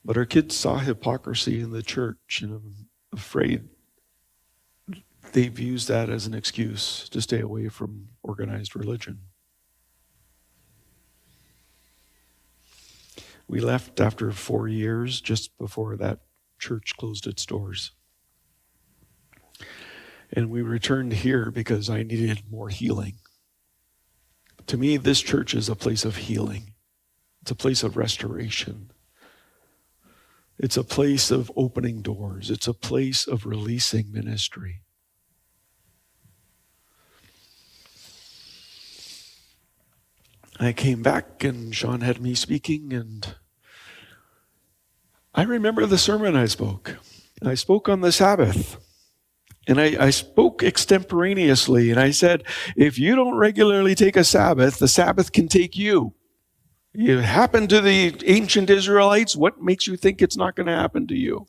But our kids saw hypocrisy in the church, and I'm afraid they've used that as an excuse to stay away from organized religion. We left after 4 years, just before that church closed its doors. And we returned here because I needed more healing. To me, this church is a place of healing. It's a place of restoration. It's a place of opening doors. It's a place of releasing ministry. I came back and Sean had me speaking, and I remember the sermon I spoke. I spoke on the Sabbath. And I spoke extemporaneously, and I said, if you don't regularly take a Sabbath, the Sabbath can take you. It happened to the ancient Israelites. What makes you think it's not going to happen to you?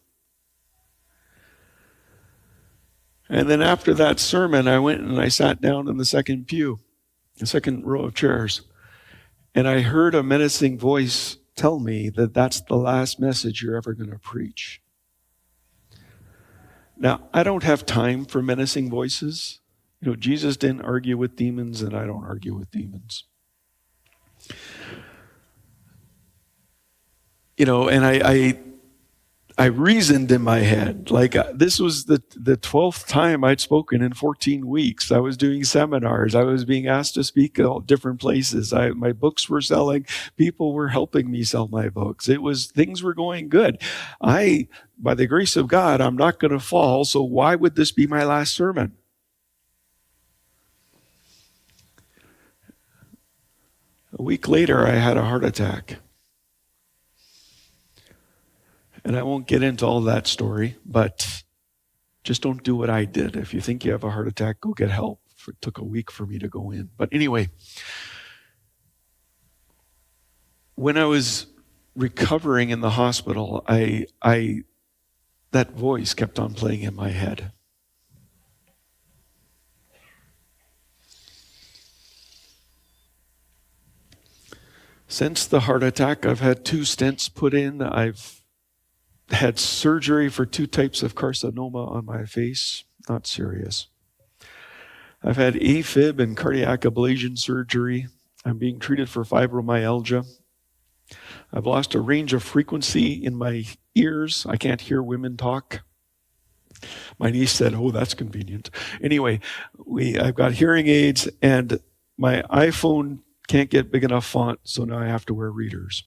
And then after that sermon, I went and I sat down in the second pew, the second row of chairs. And I heard a menacing voice tell me that that's the last message you're ever going to preach. Now, I don't have time for menacing voices. Jesus didn't argue with demons, and I don't argue with demons. And I reasoned in my head, like this was the 12th time I'd spoken in 14 weeks. I was doing seminars. I was being asked to speak at all different places. My books were selling. People were helping me sell my books. Things were going good. By the grace of God, I'm not going to fall. So why would this be my last sermon? A week later, I had a heart attack. And I won't get into all that story, but just don't do what I did. If you think you have a heart attack, go get help. It took a week for me to go in. But anyway, when I was recovering in the hospital, that voice kept on playing in my head. Since the heart attack, I've had 2 stents put in. I've had surgery for 2 types of carcinoma on my face. Not serious. I've had AFib and cardiac ablation surgery. I'm being treated for fibromyalgia. I've lost a range of frequency in my ears. I can't hear women talk. My niece said, oh, that's convenient. Anyway, I've got hearing aids, and my iPhone can't get big enough font, so now I have to wear readers.